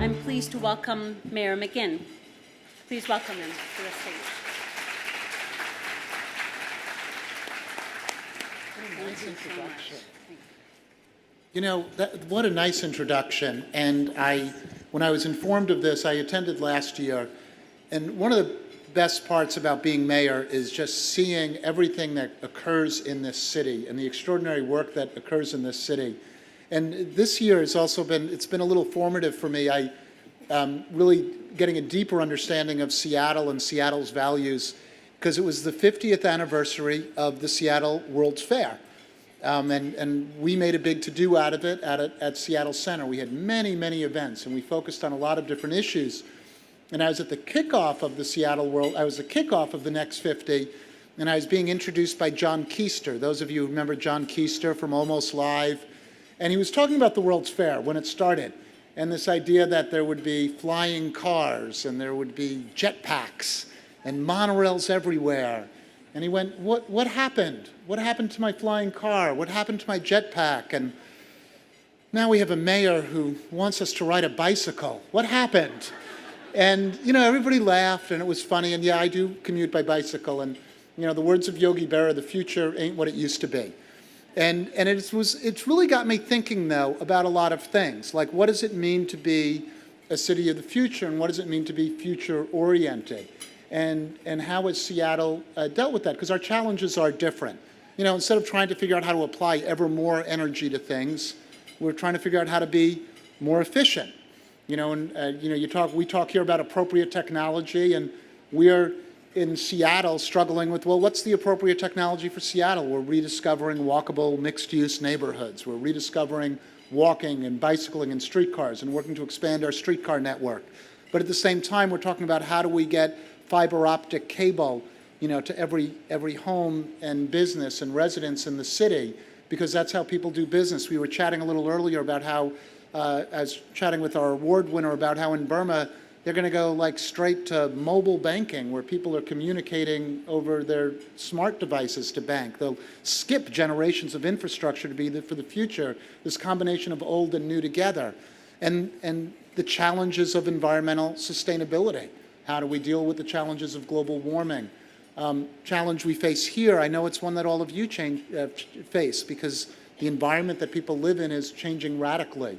I'm pleased to welcome Mayor McGinn. Please welcome him to the stage. Nice introduction. You know, what a nice introduction. And when I was informed of this, I attended last year. And one of the best parts about being mayor is just seeing everything that occurs in this city and the extraordinary work that occurs in this city. And this year has also it's been a little formative for me. I really getting a deeper understanding of Seattle and Seattle's values, because it was the 50th anniversary of the Seattle World's Fair. And we made a big to-do out of it at Seattle Center. We had many, many events, and we focused on a lot of different issues. And I was at the kickoff of the Seattle World, I was the kickoff of the Next 50, and I was being introduced by John Keister. Those of you who remember John Keister from Almost Live. And he was talking about the World's Fair when it started, and this idea that there would be flying cars, and there would be jetpacks, and monorails everywhere. And he went, what happened? What happened to my flying car? What happened to my jetpack? And now we have a mayor who wants us to ride a bicycle. What happened? And, you know, everybody laughed, and it was funny. And yeah, I do commute by bicycle. And, you know, the words of Yogi Berra, the future ain't what it used to be. And it's really got me thinking, though, about a lot of things. Like, what does it mean to be a city of the future? And what does it mean to be future-oriented? And how has Seattle dealt with that? Because our challenges are different. You know, instead of trying to figure out how to apply ever more energy to things, we're trying to figure out how to be more efficient. You know, and you know, we talk here about appropriate technology, and we're in Seattle struggling with, well, what's the appropriate technology for Seattle? We're rediscovering walkable mixed-use neighborhoods. We're rediscovering walking and bicycling and streetcars and working to expand our streetcar network. But at the same time, we're talking about how do we get fiber optic cable, you know, to every home and business and residence in the city, because that's how people do business. We were chatting a little earlier about how, I was chatting with our award winner about how in Burma, they're going to go like straight to mobile banking, where people are communicating over their smart devices to bank. They'll skip generations of infrastructure to be for the future, this combination of old and new together. And the challenges of environmental sustainability. How do we deal with the challenges of global warming? Challenge we face here, I know it's one that all of you face, because the environment that people live in is changing radically.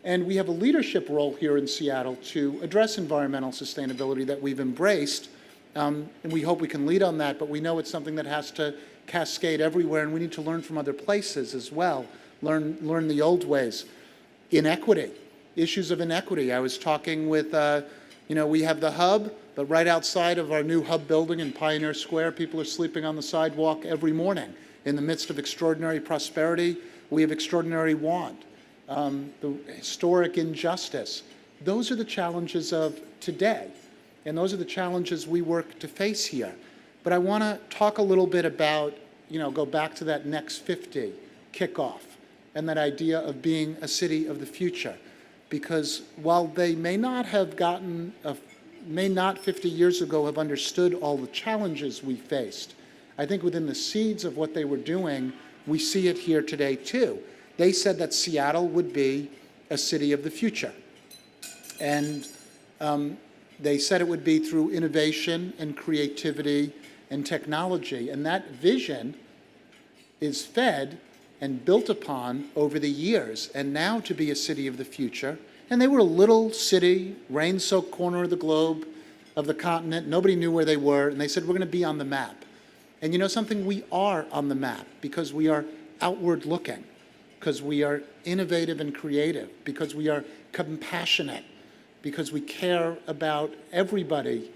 And we have a leadership role here in Seattle to address environmental sustainability that we've embraced. And we hope we can lead on that, but we know it's something that has to cascade everywhere, and we need to learn from other places as well, learn the old ways. Inequity, issues of inequity. I was talking with, you know, we have the hub, but right outside of our new hub building in Pioneer Square, people are sleeping on the sidewalk every morning. In the midst of extraordinary prosperity, we have extraordinary want. The historic injustice. Those are the challenges of today, and those are the challenges we work to face here. But I want to talk a little bit about, you know, go back to that Next 50 kickoff and that idea of being a city of the future. Because while they may not 50 years ago have understood all the challenges we faced, I think within the seeds of what they were doing, we see it here today too. They said that Seattle would be a city of the future. And they said it would be through innovation and creativity and technology. And that vision is fed and built upon over the years. And now to be a city of the future. And they were a little city, rain-soaked corner of the globe, of the continent. Nobody knew where they were. And they said, we're going to be on the map. And you know something? We are on the map because we are outward looking, because we are innovative and creative, because we are compassionate, because we care about everybody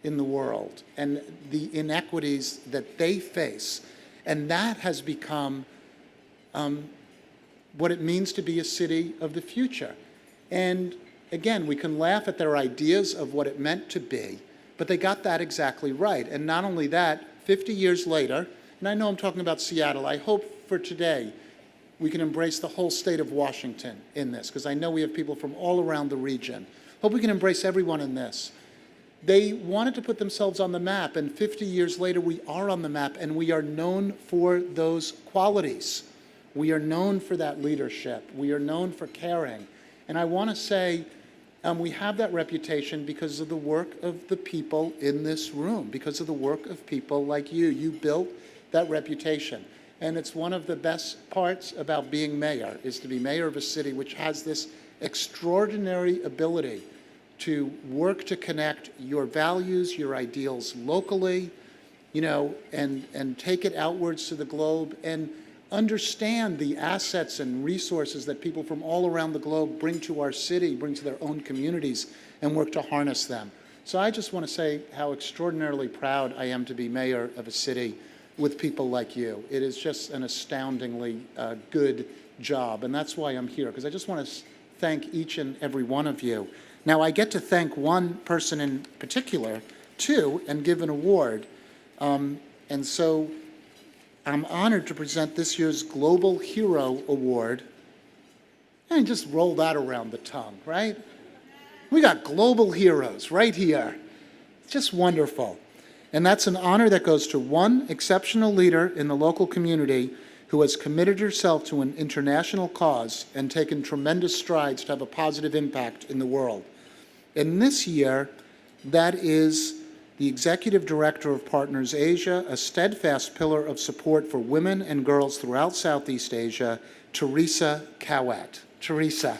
in the world and the inequities that they face. And that has become what it means to be a city of the future. And again, we can laugh at their ideas of what it meant to be, but they got that exactly right. And not only that, 50 years later, and I know I'm talking about Seattle, I hope for today we can embrace the whole state of Washington in this, because I know we have people from all around the region. Hope we can embrace everyone in this. They wanted to put themselves on the map, and 50 years later we are on the map, and we are known for those qualities. We are known for that leadership. We are known for caring. And I want to say We have that reputation because of the work of the people in this room, because of the work of people like you. You built that reputation. And it's one of the best parts about being mayor, is to be mayor of a city which has this extraordinary ability to work to connect your values, your ideals locally, and take it outwards to the globe, and understand the assets and resources that people from all around the globe bring to our city, bring to their own communities, and work to harness them. So I just want to say how extraordinarily proud I am to be mayor of a city with people like you. It is just an astoundingly good job, and that's why I'm here, because I just want to thank each and every one of you. Now, I get to thank one person in particular, too, and give an award. And so I'm honored to present this year's Global Hero Award. And just roll that around the tongue, right? We got global heroes right here. It's just wonderful. And that's an honor that goes to one exceptional leader in the local community who has committed herself to an international cause and taken tremendous strides to have a positive impact in the world. And this year, that is the Executive Director of Partners Asia, a steadfast pillar of support for women and girls throughout Southeast Asia, Teresa Cowett. Teresa.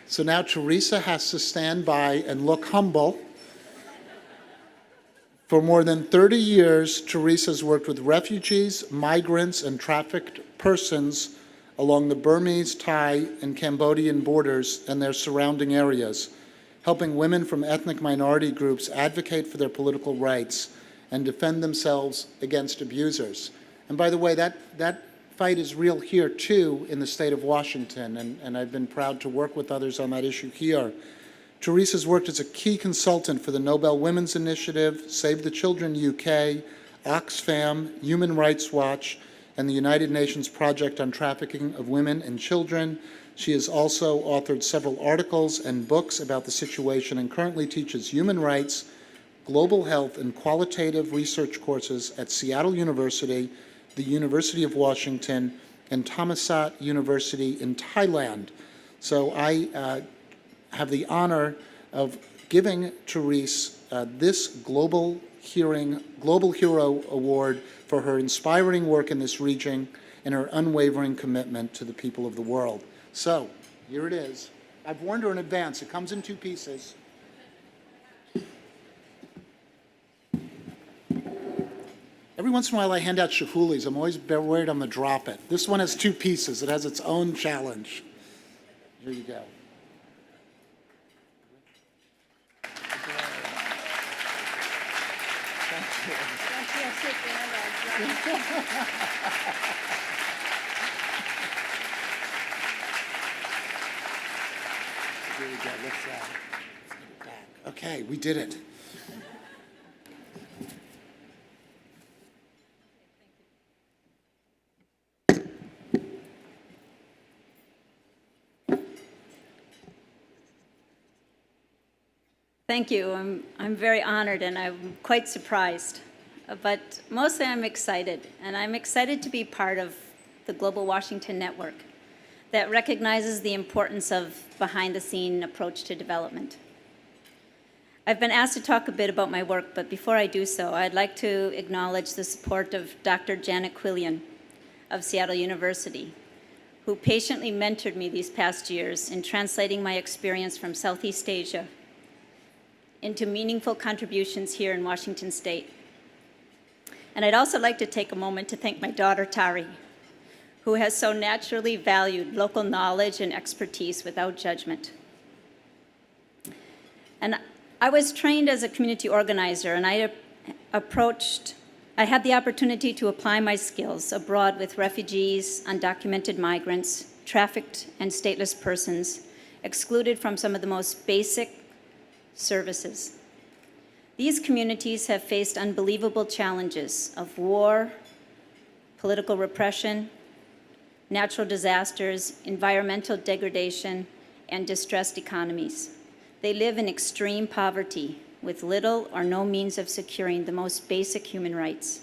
So now Teresa has to stand by and look humble. For more than 30 years, Teresa's worked with refugees, migrants, and trafficked persons along the Burmese, Thai, and Cambodian borders and their surrounding areas, helping women from ethnic minority groups advocate for their political rights and defend themselves against abusers. And by the way, that fight is real here, too, in the state of Washington, and I've been proud to work with others on that issue here. Teresa's worked as a key consultant for the Nobel Women's Initiative, Save the Children UK, Oxfam, Human Rights Watch, and the United Nations Project on Trafficking of Women and Children. She has also authored several articles and books about the situation and currently teaches human rights, global health, and qualitative research courses at Seattle University, the University of Washington, and Thammasat University in Thailand. So I have the honor of giving Therese this Global Hero Award for her inspiring work in this region and her unwavering commitment to the people of the world. So here it is. I've warned her in advance. It comes in two pieces. Every once in a while I hand out shahulis. I'm always worried I'm going to drop it. This one has two pieces. It has its own challenge. Here you go. Here we go. Let's get it back. Okay, we did it. Thank you. I'm very honored and I'm quite surprised. But mostly I'm excited, and I'm excited to be part of the Global Washington Network that recognizes the importance of behind-the-scene approach to development. I've been asked to talk a bit about my work, but before I do so, I'd like to acknowledge the support of Dr. Janet Quillian of Seattle University, who patiently mentored me these past years in translating my experience from Southeast Asia into meaningful contributions here in Washington State. And I'd also like to take a moment to thank my daughter, Tari, who has so naturally valued local knowledge and expertise without judgment. And I was trained as a community organizer, and I had the opportunity to apply my skills abroad with refugees, undocumented migrants, trafficked and stateless persons, excluded from some of the most basic services. These communities have faced unbelievable challenges of war, political repression, natural disasters, environmental degradation, and distressed economies. They live in extreme poverty with little or no means of securing the most basic human rights.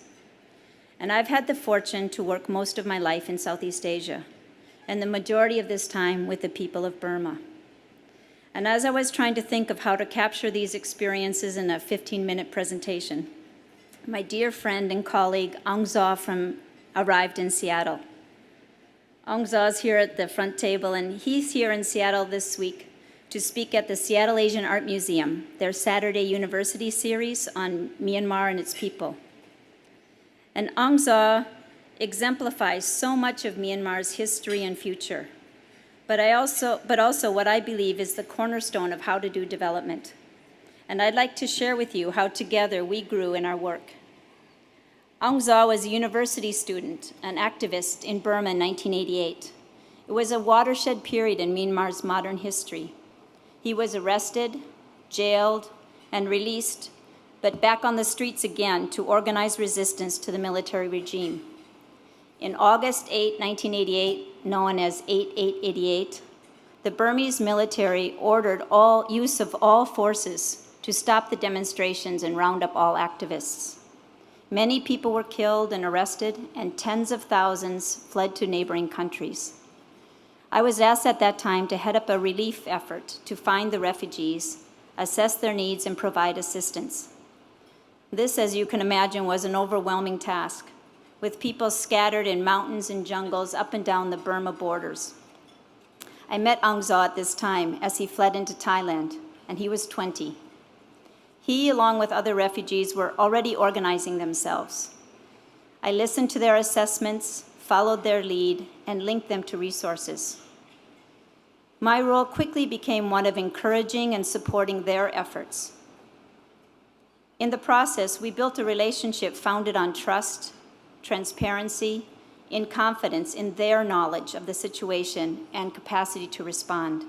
And I've had the fortune to work most of my life in Southeast Asia, and the majority of this time with the people of Burma. And as I was trying to think of how to capture these experiences in a 15-minute presentation, my dear friend and colleague Aung Zaw arrived in Seattle. Aung Zaw's here at the front table, and he's here in Seattle this week to speak at the Seattle Asian Art Museum, their Saturday University series on Myanmar and its people. And Aung Zaw exemplifies so much of Myanmar's history and future, but also what I believe is the cornerstone of how to do development. And I'd like to share with you how together we grew in our work. Aung Zaw was a university student, an activist in Burma in 1988. It was a watershed period in Myanmar's modern history. He was arrested, jailed, and released, but back on the streets again to organize resistance to the military regime. In August 8, 1988, known as 8/8/88, the Burmese military ordered use of all forces to stop the demonstrations and round up all activists. Many people were killed and arrested, and tens of thousands fled to neighboring countries. I was asked at that time to head up a relief effort to find the refugees, assess their needs, and provide assistance. This, as you can imagine, was an overwhelming task, with people scattered in mountains and jungles up and down the Burma borders. I met Aung Zaw at this time as he fled into Thailand, and he was 20. He, along with other refugees, were already organizing themselves. I listened to their assessments, followed their lead, and linked them to resources. My role quickly became one of encouraging and supporting their efforts. In the process, we built a relationship founded on trust, transparency, and confidence in their knowledge of the situation and capacity to respond.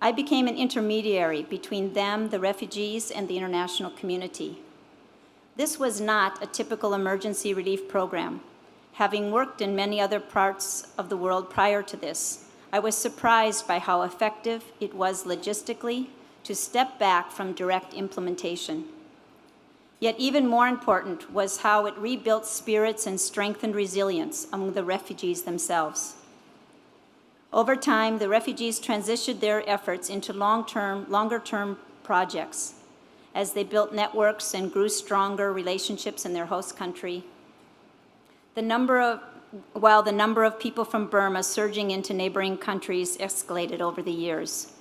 I became an intermediary between them, the refugees, and the international community. This was not a typical emergency relief program. Having worked in many other parts of the world prior to this, I was surprised by how effective it was logistically to step back from direct implementation. Yet even more important was how it rebuilt spirits and strengthened resilience among the refugees themselves. Over time, the refugees transitioned their efforts into longer-term projects as they built networks and grew stronger relationships in their host country. While the number of people from Burma surging into neighboring countries escalated over the years,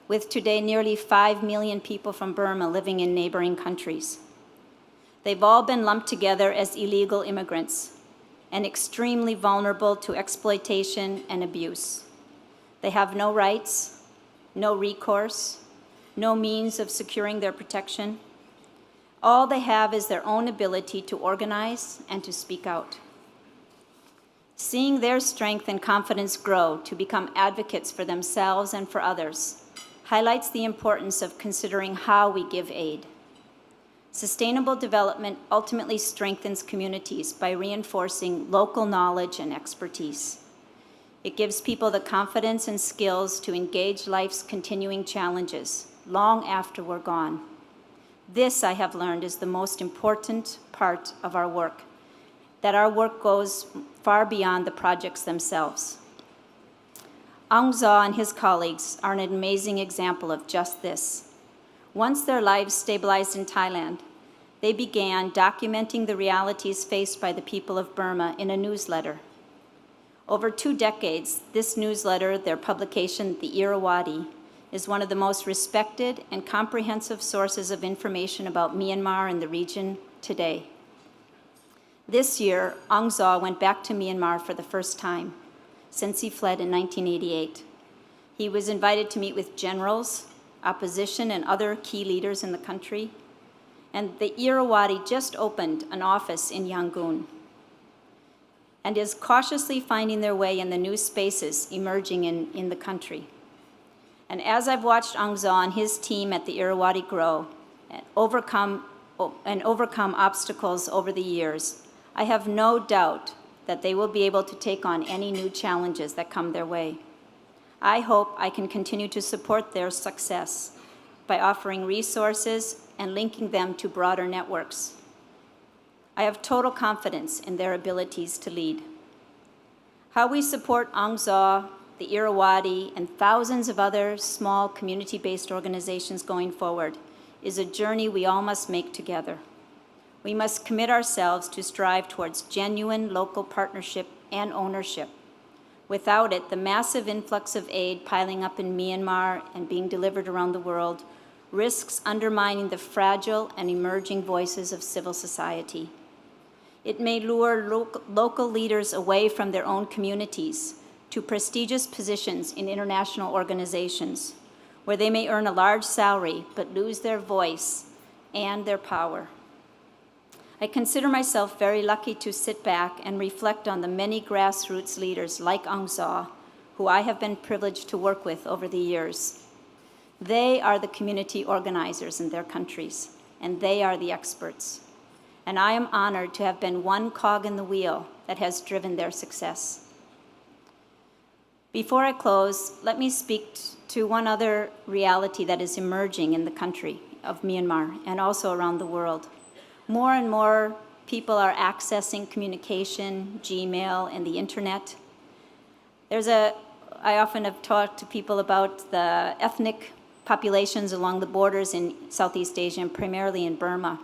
with today nearly 5 million people from Burma living in neighboring countries. They've all been lumped together as illegal immigrants and extremely vulnerable to exploitation and abuse. They have no rights, no recourse, no means of securing their protection. All they have is their own ability to organize and to speak out. Seeing their strength and confidence grow to become advocates for themselves and for others highlights the importance of considering how we give aid. Sustainable development ultimately strengthens communities by reinforcing local knowledge and expertise. It gives people the confidence and skills to engage life's continuing challenges long after we're gone. This, I have learned, is the most important part of our work, that our work goes far beyond the projects themselves. Aung Zaw and his colleagues are an amazing example of just this. Once their lives stabilized in Thailand, they began documenting the realities faced by the people of Burma in a newsletter. Over 2 decades, this newsletter, their publication, The Irrawaddy, is one of the most respected and comprehensive sources of information about Myanmar and the region today. This year, Aung Zaw went back to Myanmar for the first time since he fled in 1988. He was invited to meet with generals, opposition, and other key leaders in the country. And the Irrawaddy just opened an office in Yangon and is cautiously finding their way in the new spaces emerging in the country. And as I've watched Aung Zaw and his team at the Irrawaddy grow and overcome obstacles over the years, I have no doubt that they will be able to take on any new challenges that come their way. I hope I can continue to support their success by offering resources and linking them to broader networks. I have total confidence in their abilities to lead. How we support Aung Zaw, the Irrawaddy, and thousands of other small community-based organizations going forward is a journey we all must make together. We must commit ourselves to strive towards genuine local partnership and ownership. Without it, the massive influx of aid piling up in Myanmar and being delivered around the world risks undermining the fragile and emerging voices of civil society. It may lure local leaders away from their own communities to prestigious positions in international organizations, where they may earn a large salary but lose their voice and their power. I consider myself very lucky to sit back and reflect on the many grassroots leaders like Aung Zaw, who I have been privileged to work with over the years. They are the community organizers in their countries, and they are the experts. And I am honored to have been one cog in the wheel that has driven their success. Before I close, let me speak to one other reality that is emerging in the country of Myanmar and also around the world. More and more people are accessing communication, Gmail, and the internet. I often have talked to people about the ethnic populations along the borders in Southeast Asia, and primarily in Burma,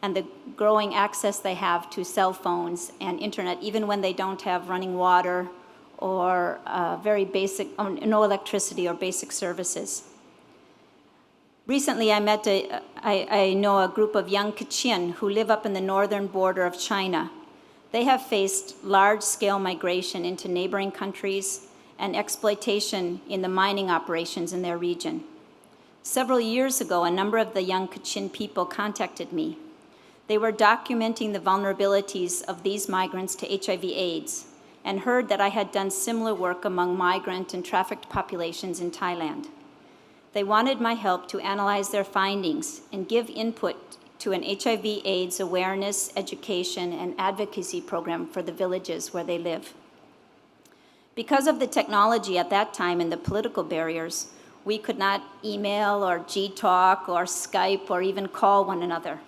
and the growing access they have to cell phones and internet, even when they don't have running water or very basic, no electricity or basic services. Recently, I know a group of young Kachin who live up in the northern border of China. They have faced large-scale migration into neighboring countries and exploitation in the mining operations in their region. Several years ago, a number of the young Kachin people contacted me. They were documenting the vulnerabilities of these migrants to HIV/AIDS and heard that I had done similar work among migrant and trafficked populations in Thailand. They wanted my help to analyze their findings and give input to an HIV/AIDS awareness, education, and advocacy program for the villages where they live. Because of the technology at that time and the political barriers, we could not email or G-Talk or Skype or even call one another.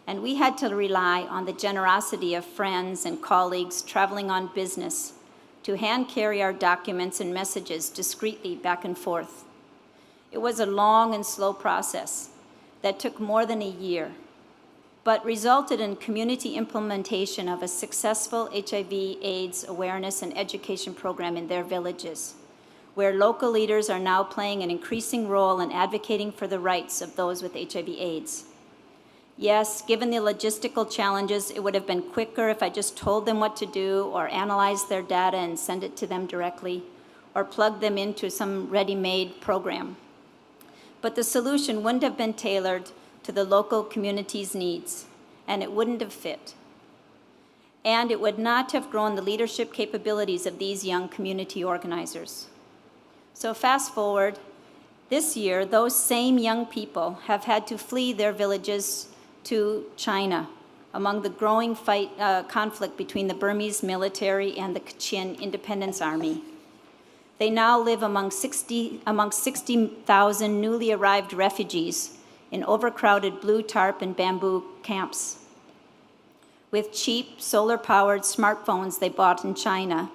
And we had to rely on the generosity of friends and colleagues traveling on business to hand carry our documents and messages discreetly back and forth. It was a long and slow process that took more than a year, but resulted in community implementation of a successful HIV/AIDS awareness and education program in their villages, where local leaders are now playing an increasing role in advocating for the rights of those with HIV/AIDS. Yes, given the logistical challenges, it would have been quicker if I just told them what to do or analyzed their data and sent it to them directly or plugged them into some ready-made program. But the solution wouldn't have been tailored to the local community's needs, and it wouldn't have fit. And it would not have grown the leadership capabilities of these young community organizers. So fast forward, this year, those same young people have had to flee their villages to China among the growing conflict between the Burmese military and the Kachin Independence Army. They now live among 60,000 newly arrived refugees in overcrowded blue tarp and bamboo camps. With cheap solar-powered smartphones they bought in China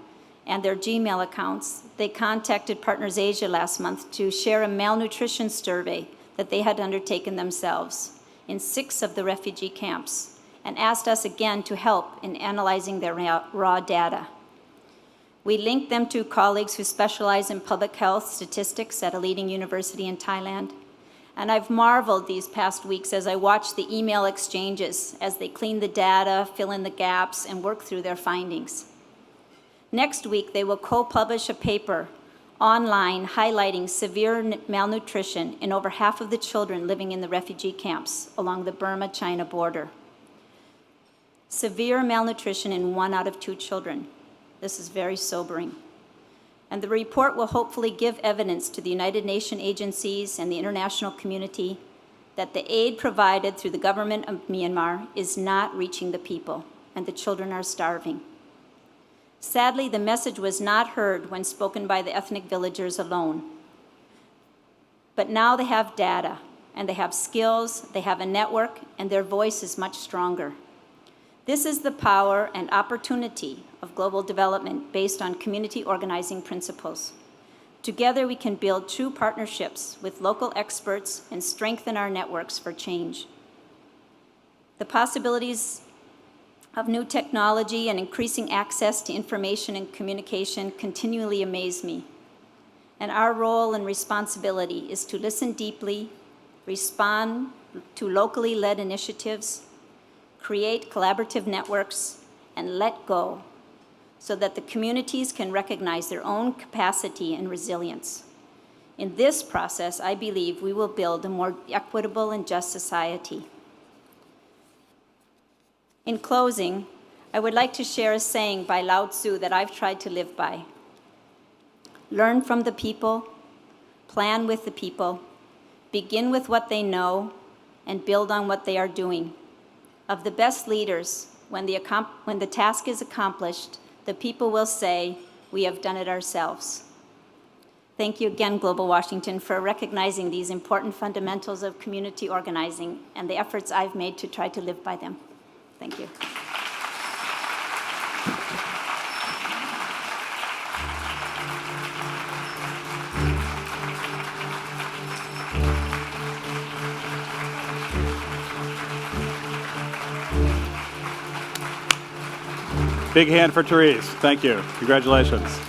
and their Gmail accounts, they contacted Partners Asia last month to share a malnutrition survey that they had undertaken themselves in 6 of the refugee camps and asked us again to help in analyzing their raw data. We linked them to colleagues who specialize in public health statistics at a leading university in Thailand. And I've marveled these past weeks as I watched the email exchanges as they clean the data, fill in the gaps, and work through their findings. Next week, they will co-publish a paper online highlighting severe malnutrition in over half of the children living in the refugee camps along the Burma-China border. Severe malnutrition in 1 out of 2 children. This is very sobering. And the report will hopefully give evidence to the United Nations agencies and the international community that the aid provided through the government of Myanmar is not reaching the people, and the children are starving. Sadly, the message was not heard when spoken by the ethnic villagers alone. But now they have data, and they have skills, they have a network, and their voice is much stronger. This is the power and opportunity of global development based on community organizing principles. Together, we can build true partnerships with local experts and strengthen our networks for change. The possibilities of new technology and increasing access to information and communication continually amaze me. And our role and responsibility is to listen deeply, respond to locally led initiatives, create collaborative networks, and let go so that the communities can recognize their own capacity and resilience. In this process, I believe we will build a more equitable and just society. In closing, I would like to share a saying by Lao Tzu that I've tried to live by. Learn from the people, plan with the people, begin with what they know, and build on what they are doing. Of the best leaders, when the task is accomplished, the people will say, "We have done it ourselves." Thank you again, Global Washington, for recognizing these important fundamentals of community organizing and the efforts I've made to try to live by them. Thank you. Big hand for Therese. Thank you. Congratulations.